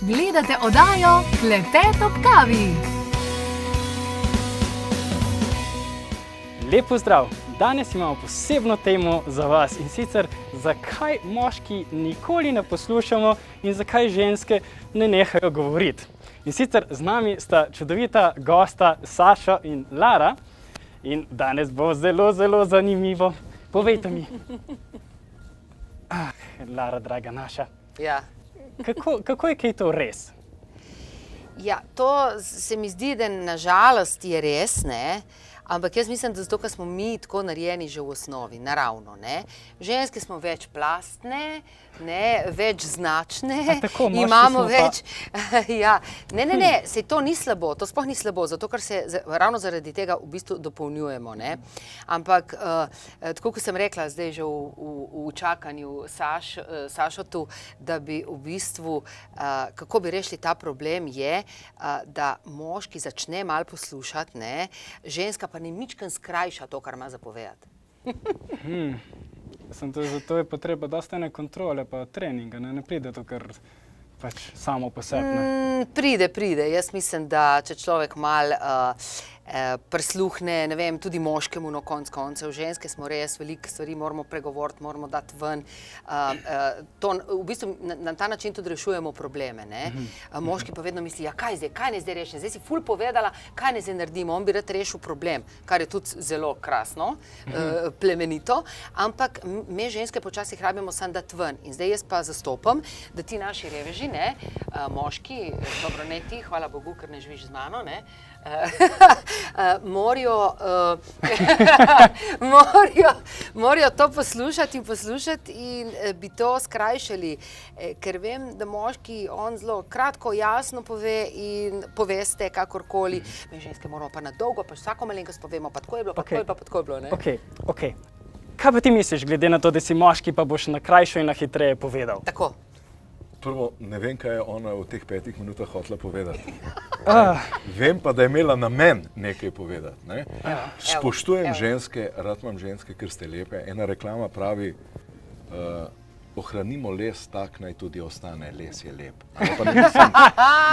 Gledate oddajo Klepet ob kavi. Lep pozdrav! Danes imamo posebno temo za vas in sicer zakaj moški nikoli ne poslušamo in zakaj ženske ne nehajo govoriti. In sicer z nami sta čudovita gosta Sašo in Lara in danes bo zelo zanimivo. Povejte mi. Lara, draga naša. Ja. Kako je kaj to res? Ja, to se mi zdi, da nažalost je res, ne? Ampak jaz mislim, da zato, ker smo mi tako narejeni že v osnovi, naravno, ne? Ženske smo večplastne, ne, večznačne, imamo več... Ja, ne, sej to ni slabo, to sploh ni slabo, zato ker se ravno zaradi tega v bistvu dopolnjujemo, ne? Ampak, tako kot sem rekla zdaj že v čakanju Sašotu, da bi v bistvu, kako bi rešili ta problem je, da moški začne malo poslušati, ne, ženska pa ne mičken skrajša to, kar ima za povedati. Zato je potreba dosta ene kontrole pa treninga, ne pride to kar pač samo po sebi. Pride. Jaz mislim, da če človek malo prisluhne, ne vem, tudi moškemu, no konec koncev, ženske smo res, veliko stvari moramo pregovoriti, moramo dati ven. V bistvu na ta način tudi rešujemo probleme, ne. Moški pa vedno misli, ja kaj ne zdaj rešim, zdaj si ful povedala, kaj ne zdaj naredimo, on bi rad rešil problem, kar je tudi zelo krasno, plemenito, ampak me ženske počasih rabimo samo dati ven. In zdaj jaz pa zastopam, da ti naši reveži, ne, moški, dobro ne ti, hvala Bogu, ker ne živiš z mano, ne, morajo to poslušati in bi to skrajšali, ker vem, da moški on zelo kratko, jasno pove in poveste kakorkoli, mi ženske moramo pa na dolgo, pa vsako malenkost povemo, pa tako je bilo, pa tako je bilo, ne? Okej. Kaj pa ti misliš, glede na to, da si moški, pa boš na krajšo in na hitreje povedal? Tako. Prvo, ne vem, kaj je ona v teh 5 minutah hotela povedati. Vem pa, da je imela namen nekaj povedati. Ne? Spoštujem ženske, rad imam ženske, ker ste lepe. Ena reklama pravi, ohranimo les tak, naj tudi ostane, les je lep.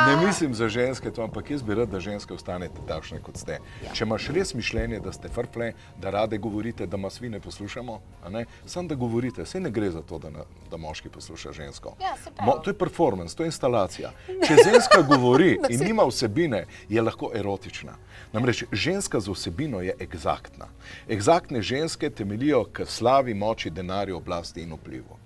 Ne mislim za ženske to, ampak jaz bi rad, da ženske ostanete takšne, kot ste. Če imaš res mišljenje, da ste frfle, da rade govorite, da mas vi ne poslušamo, samo da govorite, saj ne gre za to, da moški posluša žensko. To je performance, to je instalacija. Če ženska govori in nima vsebine, je lahko erotična. Namreč, ženska z vsebino je egzaktna. Egzaktne ženske temeljijo k slavi, moči, denarju, oblasti in vplivu.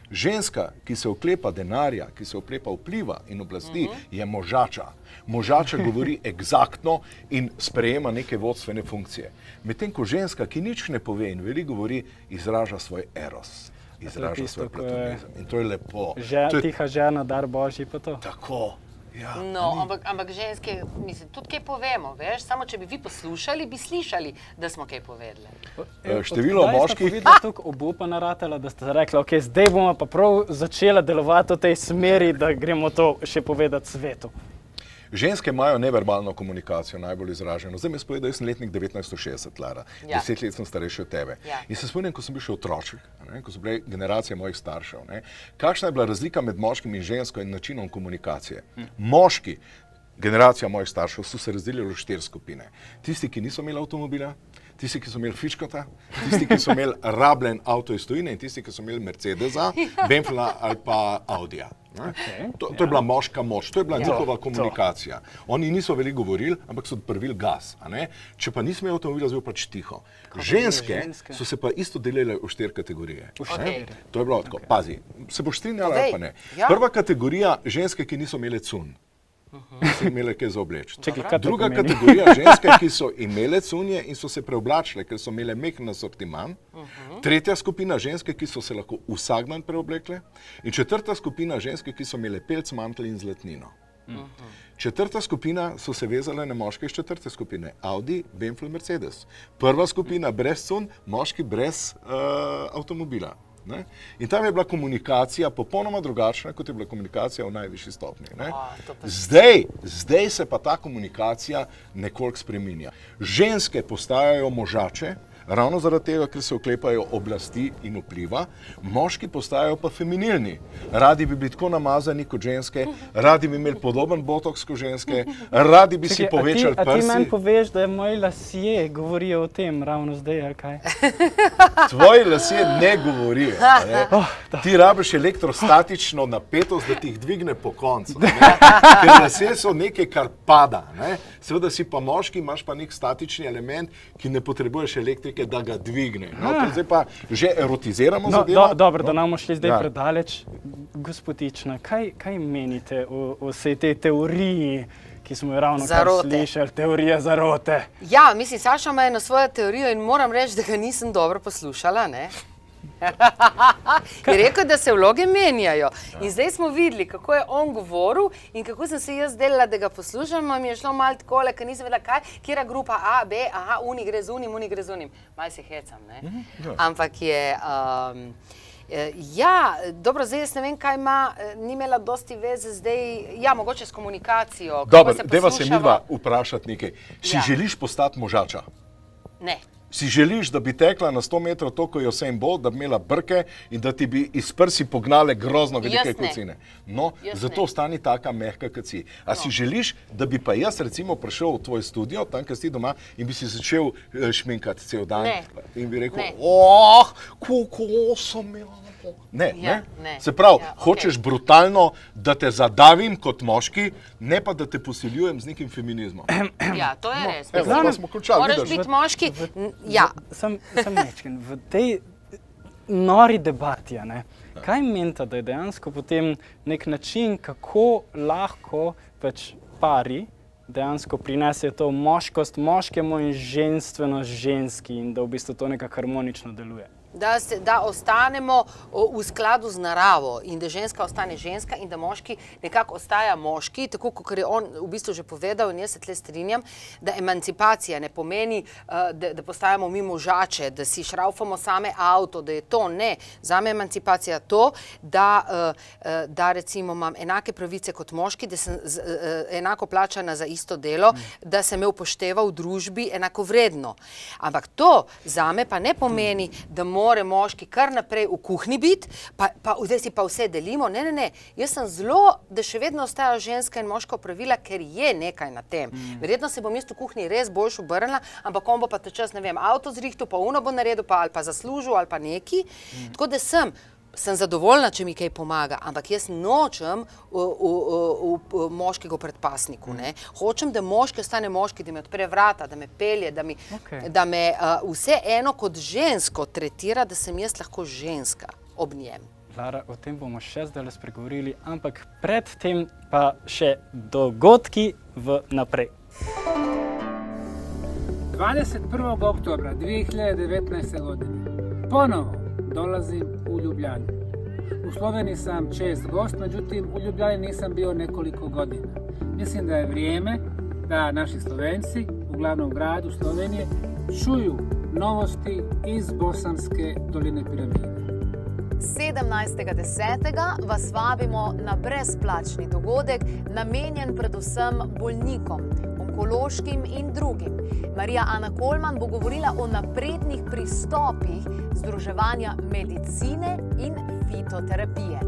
Ženska, ki se oklepa denarja, ki se oklepa vpliva in oblasti, je možača. Možača govori egzaktno in sprejema neke vodstvene funkcije. Medtem ko ženska, ki nič ne pove in veliko govori, izraža svoj eros, izraža svoj platonizem. In to je lepo. Tiha žena, dar božji pa to. Tako. Ja, no, ampak ženske, mislim, tudi kaj povemo, veš, samo če bi vi poslušali, bi slišali, da smo kaj povedali. Število moških... Kdaj sta pa videla obupana ratela, da sta rekla, ok, zdaj bomo pa prav začela delovati v tej smeri, da gremo to še povedati svetu? Ženske imajo neverbalno komunikacijo najbolj izraženo. Zdaj me spomnim, da jaz sem letnik 1960, Lara. 10 let sem starejši od tebe. In se spomnim, ko sem bil še otroček, ko so bile generacije mojih staršev. Kakšna je bila razlika med moškim in žensko in načinom komunikacije? Moški, generacija mojih staršev, so se razdelili v 4 skupine. Tisti, ki niso imeli avtomobila, tisti, ki so imeli fiškota, tisti, ki so imeli rabljen avto iz tujine in tisti, ki so imeli Mercedesa, Benfla ali pa Audija. To je bila moška moč, to je bila njihova komunikacija. Oni niso veliko govorili, ampak so odprvili gas. Če pa nismo imeli avtomobila, zelo pač tiho. Ženske so se pa isto delile v 4 kategorije. To je bilo tako, pazi, se boš strinjala ali pa ne. Prva kategorija, ženske, ki niso imele cunj. So imele kaj za obleči. Druga kategorija, ženske, ki so imele cunje in so se preoblačile, ker so imele mehken asortiman. Tretja skupina, ženske, ki so se lahko vsak dan preoblekle. In četrta skupina, ženske, ki so imele pelc, mantel in zlatnino. Četrta skupina so se vezale na moške iz četrte skupine. Audi, Benfl, Mercedes. Prva skupina brez cunj, moški brez avtomobila. In tam je bila komunikacija popolnoma drugačna, kot je bila komunikacija v najvišji stopnji. Zdaj se pa ta komunikacija nekoliko spreminja. Ženske postajajo možače, ravno zaradi tega, ker se oklepajo oblasti in vpliva, moški postajajo pa feminilni. Radi bi bili tako namazani kot ženske, radi bi imeli podoben botoks kot ženske, radi bi si povečali prsi. A ti meni poveš, da moji lasje govorijo o tem ravno zdaj, ali kaj? Tvoji lasje ne govorijo. Ne? Ti rabiš elektrostatično napetost, da ti jih dvigne po koncu. Ne? Ker lasje so nekaj, kar pada. Ne? Seveda si pa moški, imaš pa nek statični element, ki ne potrebuješ elektrike, da ga dvigne. No, zdaj pa že erotiziramo zadevo. Dobro, da nam šli zdaj predaleč. Gospodična, kaj menite o vsej tej teoriji, ki smo jo ravno kar slišali, teorija zarote? Ja, mislim, Saša ima eno svojo teorijo in moram reči, da ga nisem dobro poslušala, ne? Je rekel, da se vloge menjajo. In zdaj smo videli, kako je on govoril in kako sem se jaz delala, da ga poslušam, mi je šlo malo takole, ker nisem vedela, kaj, kjera grupa A, B, aha, uni gre z unim, uni gre z unim. Malo se hecam, ne? Ampak je... Ja, dobro, zdaj jaz ne vem, kaj ima, ni imela dosti veze zdaj, ja, mogoče s komunikacijo. Dobro, deva se midva vprašati nekaj. Si želiš postati možača? Ne. Si želiš, da bi tekla na 100 metrov toliko Usain Bolt, da bi imela brke in da ti bi iz prsi pognale grozno velike kocine? No, zato ostani taka mehka, kot si. A si želiš, da bi pa jaz recimo prišel v tvoj studio, tam, kjer si doma, in bi si začel šminkati cel dan? In bi rekel, kako sem imela. Ne. Se pravi, hočeš brutalno, da te zadavim kot moški, ne pa da te posiljujem z nekim feminizmom. Ja, to je res. Zdaj smo končali. Moraš biti moški. Ja. Sem nečken. V tej nori debati, kaj menite, da je dejansko potem nek način, kako lahko pač pari dejansko prinesejo to moškost moškemu in ženstvenost ženski in da v bistvu to nekako harmonično deluje? Da ostanemo v skladu z naravo in da ženska ostane ženska in da moški nekako ostaja moški, tako kot je on v bistvu že povedal in jaz se tle strinjam, da emancipacija ne pomeni, da postajamo mi možače, da si šraufamo same avto, da je to ne. Zame emancipacija to, da recimo imam enake pravice kot moški, da sem enako plačana za isto delo, da se me upošteva v družbi enako vredno. Ampak to zame pa ne pomeni, da more moški kar naprej v kuhinji biti, zdaj si pa vse delimo. Ne. Jaz sem zelo, da še vedno ostajajo ženska in moška opravila, ker je nekaj na tem. Verjetno se bom jaz v kuhinji res boljš obrnila, ampak on bo pa ta čas, ne vem, avto zrihtal, pa uno bo naredil, ali pa zaslužil, ali pa neki. Tako da sem zadovoljna, če mi kaj pomaga, ampak jaz nočem v moškega v predpasniku. Hočem, da moški ostane moški, da me odpre vrata, da me pelje, da me vse eno kot žensko tretira, da sem jaz lahko ženska ob njem. Lara, o tem bomo še zdaj spregovorili, ampak predtem pa še dogodki naprej. 21. oktobra 2019. godine ponovo dolazim u Ljubljanu. U Sloveniji sam čest gost, međutim u Ljubljani nisam bio nekoliko godina. Mislim da je vrijeme da naši Slovenci u glavnom gradu Slovenije čuju novosti iz Bosanske doline piramide. 17.10. vas vabimo na brezplačni dogodek, namenjen predvsem bolnikom, onkološkim in drugim. Marija Ana Kolman bo govorila o naprednih pristopih združevanja medicine in fitoterapije.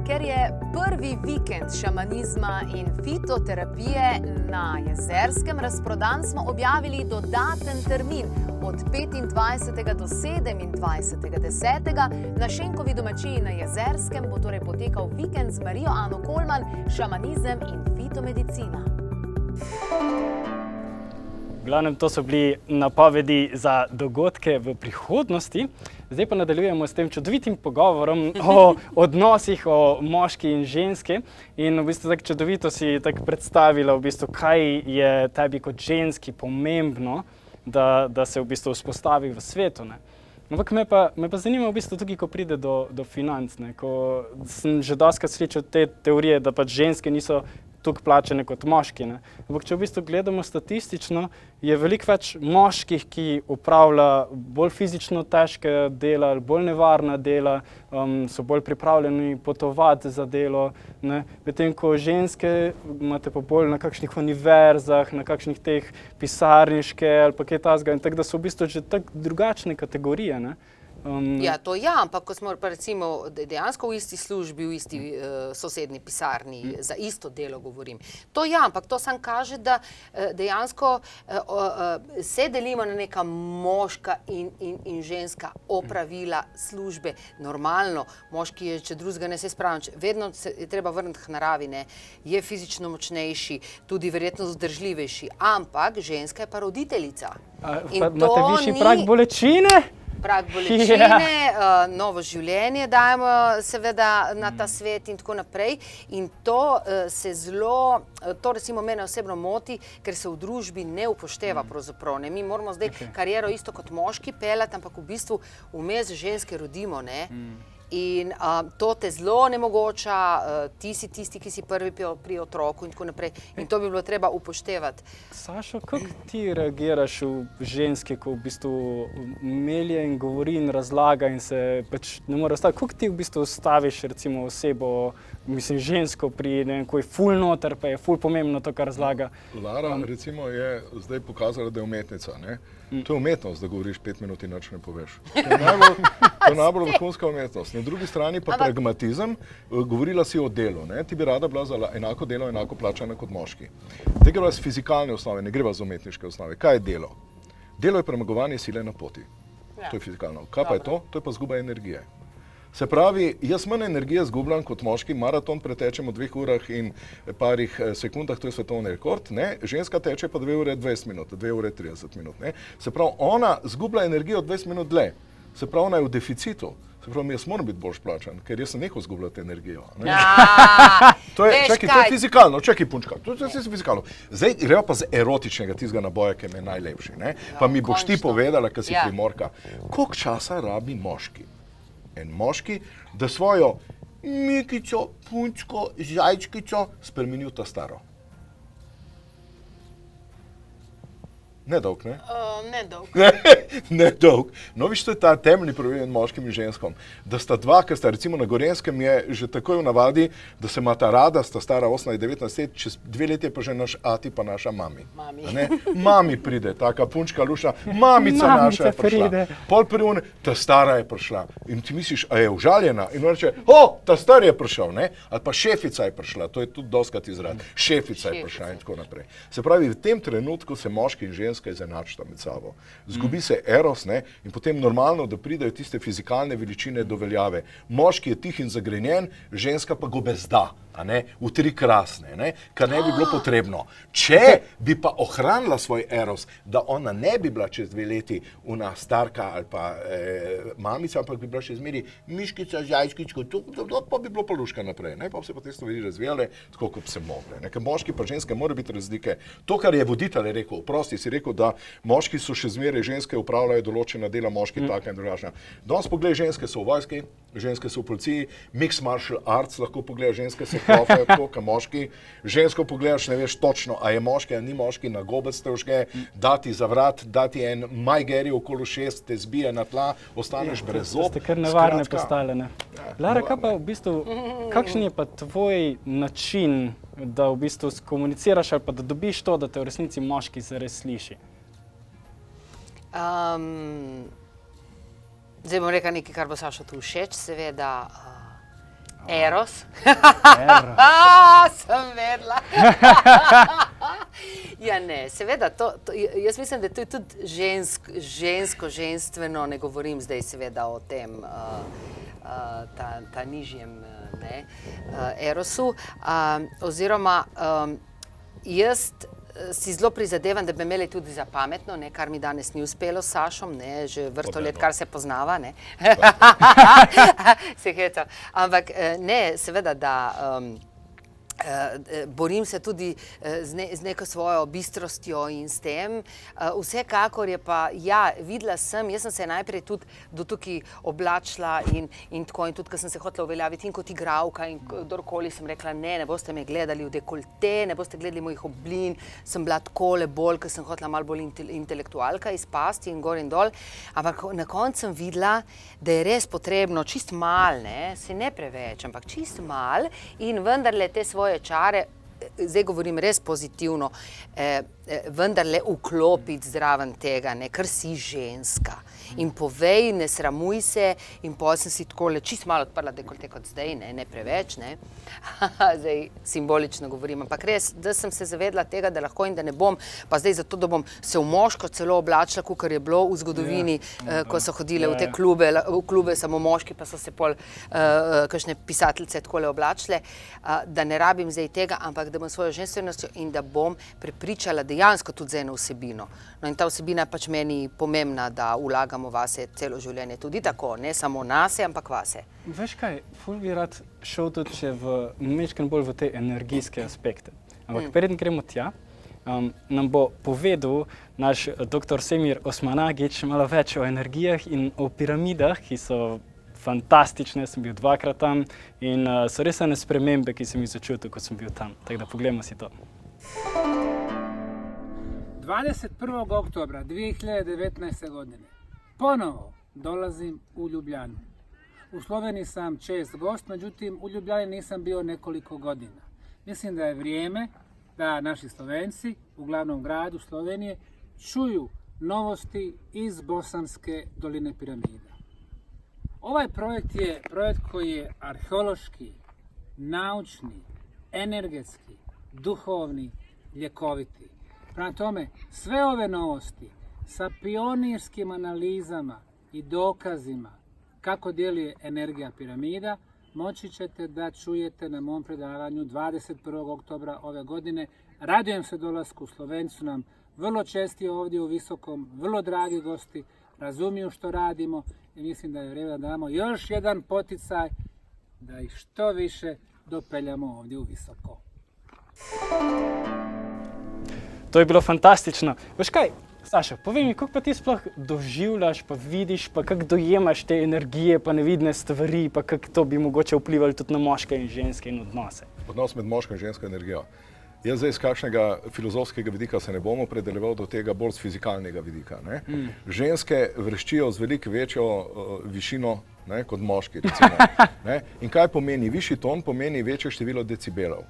Ker je prvi vikend šamanizma in fitoterapije na Jezerskem razprodan, smo objavili dodaten termin od 25. do 27. 10. Na Šenkovi domačiji na Jezerskem bo torej potekal vikend z Marijo Ano Kolman, šamanizem in fitomedicina. V glavnem, to so bili napovedi za dogodke v prihodnosti. Zdaj pa nadaljujemo s tem čudovitim pogovorom o odnosih, o moški in ženski. In v bistvu tako čudovito si tako predstavila, v bistvu, kaj je tebi kot ženski pomembno, da se v bistvu vzpostavi v svetu. Ampak me pa zanima v bistvu tudi, ko pride do financ. Ko sem že dostakrat slišal te teorije, da pač ženske niso toliko plačane kot moški. Ne. Ampak če v bistvu gledamo statistično, je veliko več moških, ki opravlja bolj fizično težke dela, bolj nevarna dela, so bolj pripravljeni potovati za delo, ne. Medtem ko ženske imate pa bolj na kakšnih univerzah, na kakšnih teh pisarniške ali pa kaj takega, in tako da so v bistvu že tako drugačne kategorije, ne. Ja, to ja, ampak ko smo pa recimo dejansko v isti službi, v isti sosednji pisarni, za isto delo govorim. To ja, ampak to sam kaže, da dejansko se delimo na neka moška in ženska opravila službe. Normalno, moški je, če drugega ne se spravim, vedno se je treba vrniti k naravi, ne, je fizično močnejši, tudi verjetno vzdržljivejši, ampak ženska je pa roditeljica. Imate višji prag bolečine? Prag bolečine, novo življenje dajemo seveda na ta svet in tako naprej. In to to recimo mene osebno moti, ker se v družbi ne upošteva pravzaprav. Ne. Mi moramo zdaj kariero isto kot moški peljati, ampak v bistvu vmes ženske rodimo, ne. In to te zelo onemogoča, ti si tisti, ki si prvi pri otroku in tako naprej. In to bi bilo treba upoštevati. Sašo, kako ti reagiraš v ženske, ko v bistvu melje in govori in razlaga in se pač ne more staviti? Kako ti v bistvu staviš recimo osebo, mislim žensko pri ne vem, ko je ful noter, pa je ful pomembno to, kar razlaga? Lara recimo je zdaj pokazala, da je umetnica, ne? To je umetnost, da govoriš 5 minut in nič ne poveš. To je najbolj vrhunska umetnost. Na drugi strani pa pragmatizem, govorila si o delu, ne? Ti bi rada bila za enako delo, enako plačana kot moški. Te greva z fizikalne osnove, ne greva z umetniške osnove. Kaj je delo? Delo je premagovanje sile na poti. To je fizikalno. Kaj pa je to? To je pa izguba energije. Se pravi, jaz manj energije zgubljam kot moški, maraton pretečem v 2 urah in parih sekundah, to je svetovni rekord, ne? Ženska teče pa 2 ure 20 minut, 2 ure 30 minut, ne? Se pravi, ona zgublja energijo 20 minut dlje. Se pravi, ona je v deficitu. Se pravi, jaz moram biti boljš plačan, ker jaz sem nehal zgubljati energijo. To je, čakaj, to je fizikalno, čakaj punčka, to je fizikalno. Zdaj greva pa z erotičnega tistega naboja, ki mi je najlepši, ne? Pa mi boš ti povedala, ker si primorka, koliko časa rabi moški? En moški, da svojo Mikico, punčko, zajčkico spremeni v ta staro. Nedolg, ne? Nedolg. Nedolg. No, viš, to je ta temeljni problem moškim in ženskom. Da sta dva, ki sta recimo na Gorenskem, je že takoj v navadi, da se imata rada, sta stara 18-19 let, čez 2 leti je pa že naš ati pa naša mami. Mami pride, taka punčka luša, mamica naša je prišla. Pol privun, ta stara je prišla. In ti misliš, a je užaljena? In on reče, ta star je prišel, ne? Ali pa šefica je prišla, to je tudi doskrat izrad. Šefica je prišla in tako naprej. Se pravi, v tem trenutku se moški in ženska izenačita med sabo. Zgubi se eros, ne, in potem normalno, da pridejo tiste fizikalne veličine do veljave. Moški je tih in zagrenjen, ženska pa gobezda, a ne, v 3 krasne, ne, kar ne bi bilo potrebno. Če bi pa ohranila svoj eros, da ona ne bi bila čez 2 leti una starka ali pa mamica, ampak bi bila še zmeri miškica, zajčkičko, to pa bi bilo pa luška naprej, ne, pa bi se pa te stvari razvijale, tako kot bi se mogle. Ker moški pa ženske mora biti razlike. To, kar je voditelj rekel, prosti si rekel, da moški so še zmeraj, ženske upravljajo določena dela, moški taka in drugačna. Danes poglej, ženske so v vojski, ženske so v policiji, mix martial arts lahko pogledajo, ženske se klofajo tako, kot moški. Žensko pogledaš, ne veš točno, a je moški, a ni moški, na gobec te užge, dati za vrat, dati en majgeri okoli 6, te zbije na tla, ostaneš brez zob. Ste kar nevarne postale, ne? Lara, kaj pa v bistvu, kakšen je pa tvoj način, da v bistvu skomuniciraš ali pa da dobiš to, da te v resnici moški zares sliši? Zdaj bom rekla nekaj, kar bo Sašo tu všeč, seveda eros. Sem vedela. Ja ne, seveda, jaz mislim, da to je tudi žensko, ženstveno, ne govorim zdaj seveda o tem ta nižjem erosu, oziroma jaz si zelo prizadevam, da bi imeli tudi za pametno, kar mi danes ni uspelo s Sašom, že vrsto let, kar se poznava. Se hecam. Ampak ne, seveda, da borim se tudi z neko svojo bistrostjo in s tem. Vsekakor je pa, ja, videla sem, jaz sem se najprej tudi do tukaj oblačila in tako, in tudi, ko sem se hotela uveljaviti in kot igralka in kdorkoli sem rekla, ne boste me gledali v dekolte, ne boste gledali mojih oblin, sem bila takole bolj, ker sem hotela malo bolj intelektualka izpasti in gor in dol, ampak na koncu sem videla, da je res potrebno čist mal, se ne preveč, ampak čist mal in vendarle te svoje čare, zdaj govorim res pozitivno, vendarle vklopiti zraven tega, ker si ženska. In povej, ne sramuj se, in potem sem si takole čist malo odprla dekolte kot zdaj, ne preveč, zdaj simbolično govorim, ampak res, da sem se zavedla tega, da lahko in da ne bom, pa zdaj zato, da bom se v moško celo oblačila, kakor je bilo v zgodovini, ko so hodile v te klube samo moški, pa so se pol kakšne pisateljice takole oblačile, da ne rabim zdaj tega, ampak da bom svojo ženstvenostjo in da bom prepričala dejansko tudi za eno vsebino. No in ta vsebina je pač meni pomembna, da vlagamo vase celo življenje, tudi tako, ne samo nase, ampak vase. Veš kaj, ful bi rad šel tudi še majčkeno bolj v te energijske aspekte. Ampak preden gremo tja, nam bo povedal naš dr. Semir Osmanagić malo več o energijah in o piramidah, ki so fantastične, sem bil 2-krat tam in so res ene spremembe, ki sem jih začutil, ko sem bil tam. Tako da poglejmo si to. 21. oktobra 2019. godine ponovo dolazim u Ljubljanu. U Sloveniji sam čest gost, međutim u Ljubljani nisam bio nekoliko godina. Mislim da je vrijeme da naši Slovenci u glavnom gradu Slovenije čuju novosti iz Bosanske doline piramida. Ovaj projekt je projekt koji je arheološki, naučni, energetski, duhovni, ljekoviti. Prema tome, sve ove novosti sa pionirskim analizama i dokazima kako djeluje energija piramida moći ćete da čujete na mom predavanju 21. oktobra ove godine. Radujem se dolasku, Slovenci su nam vrlo česti ovdje u Visokom, vrlo dragi gosti, razumiju što radimo i mislim da je vrijeme da damo još jedan poticaj da ih što više dopeljamo ovdje u Visoko. To je bilo fantastično. Veš kaj, Saša, povej mi, kako pa ti sploh doživljaš, pa vidiš, pa kako dojemaš te energije, pa nevidne stvari, pa kako to bi mogoče vplivalo tudi na moške in ženske in odnose? Odnos med moško in žensko energijo. Jaz zdaj iz kakšnega filozofskega vidika se ne bom opredeljeval do tega bolj z fizikalnega vidika. Ženske vreščijo z veliko večjo višino kot moški, recimo. In kaj pomeni? Višji ton pomeni večje število decibelov.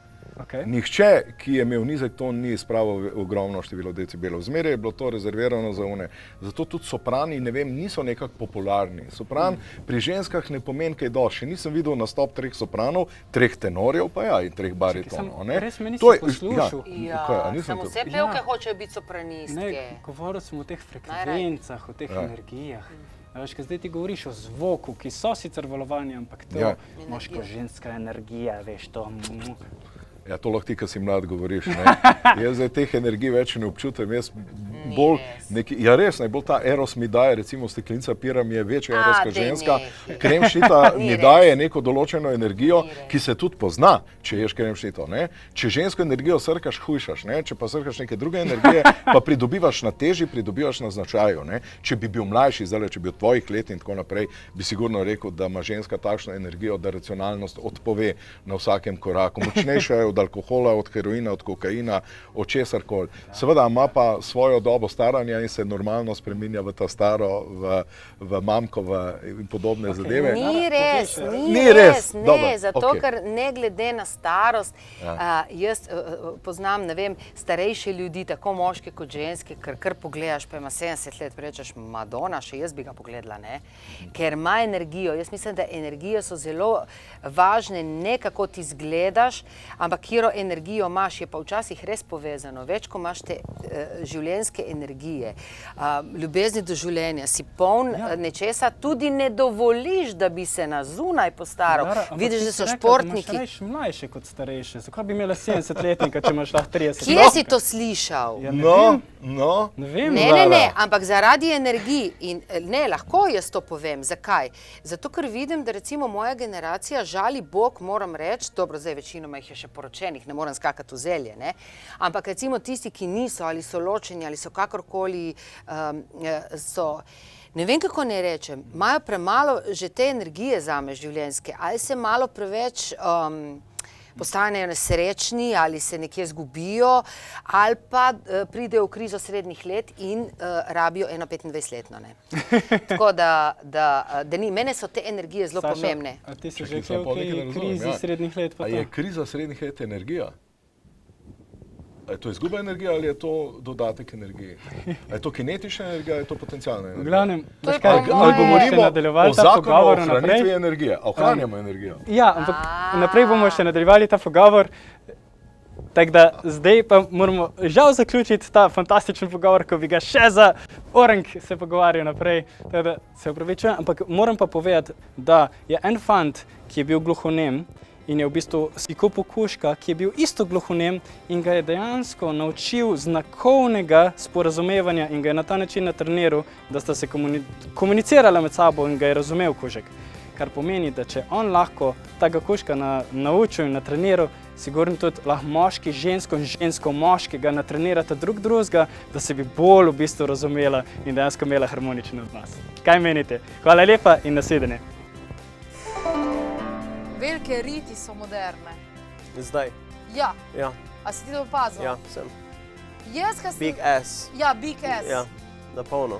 Nihče, ki je imel nizek ton, ni spravil ogromno število decibelov. Zmeraj je bilo to rezervirano za one. Zato tudi soprani, ne vem, niso nekako popularni. Sopran pri ženskah ne pomeni kaj dosti. Še nisem videl nastop 3 sopranov, 3 tenorjev pa ja in 3 baritonov. Res me nisi poslušal. Samo vse pevke hočejo biti sopranistke. Govoril sem o teh frekvencah, o teh energijah. Veš, kaj zdaj ti govoriš o zvoku, ki so sicer valovanje, ampak to moško-ženska energija, veš, to... Ja, to lahko ti, ki si mlad, govoriš. Jaz zdaj teh energij več ne občutam. Ja, res, najbolj ta eros mi daje, recimo steklenica pira mi je večja eroska ženska. Kremšnita mi daje neko določeno energijo, ki se tudi pozna, če ješ kremšnito. Če žensko energijo srkaš, hujšaš. Če pa srkaš neke druge energije, pa pridobivaš na teži, pridobivaš na značaju. Če bi bil mlajši, zdaj, če bi od tvojih let in tako naprej, bi sigurno rekel, da ima ženska takšno energijo, da racionalnost odpove na vsakem koraku. Močnejša je od alkohola, od heroina, od kokaina, od česarkoli. Seveda ima pa svojo dobo staranja in se normalno spreminja v ta staro, v mamko in podobne zadeve. Ni res, zato ker ne glede na starost, jaz poznam, ne vem, starejše ljudi, tako moške kot ženske, kar pogledaš, pa ima 70 let, rečeš, Madonna, še jaz bi ga pogledala, ker ima energijo. Jaz mislim, da energije so zelo važne, ne kako ti izgledaš, ampak katero energijo imaš, je pa včasih res povezano. Več, ko imaš te življenjske ženske energije, ljubezni do življenja, si poln nečesa, tudi ne dovoliš, da bi se na zunaj postaral. Vidiš, da so športniki. Imaš mlajše kot starejše. Zakaj bi imela 70-letnika, če imaš lahko 30? Kje si to slišal? Ja, ne vem. No. Ne vem. Ne, ampak zaradi energij in ne, lahko jaz to povem. Zakaj? Zato, ker vidim, da recimo moja generacija, žali Bog, moram reči, dobro, zdaj večinoma jih je še poročenih, ne moram skakati v zelje, ne? Ampak recimo tisti, ki niso, ali so ločeni, ali so kakorkoli, ne vem, kako ne rečem, imajo premalo že te energije zame življenjske, ali se malo preveč postanejo nesrečni, ali se nekje zgubijo, ali pa pridejo v krizo srednjih let in rabijo eno 25-letno. Tako da ni, mene so te energije zelo pomembne. A ti si že v krizi srednjih let? A je kriza srednjih let energija? A je to izguba energije ali je to dodatek energiji? A je to kinetična energija ali je to potencialna energija? V glavnem, ali govorimo o zakonu o ohranitvi energije, a ohranjamo energijo? Ja, ampak naprej bomo še nadaljevali ta pogovor. Tako da zdaj pa moramo žal zaključiti ta fantastičen pogovor, ko bi ga še za orang se pogovarjal naprej. Tako da se opravičujem, ampak moram pa povedati, da je en fant, ki je bil gluhonem, in je v bistvu si kupil kužka, ki je bil isto gluhonem in ga je dejansko naučil znakovnega sporazumevanja in ga je na ta način natreniral, da sta se komunicirala med sabo in ga je razumel kužek. Kar pomeni, da če on lahko tega kužka naučil in natreniral, sigurno tudi lahko moški žensko in žensko moškega natrenirata drug drugega, da se bi bolj v bistvu razumela in dejansko imela harmoničen odnos. Kaj menite? Hvala lepa in nasvidenje. Velike riti so moderne. Zdaj? Ja. Ja. A si ti to opazil? Ja, sem. Jaz, kaj sem... Big ass. Ja, big ass. Ja, na polno.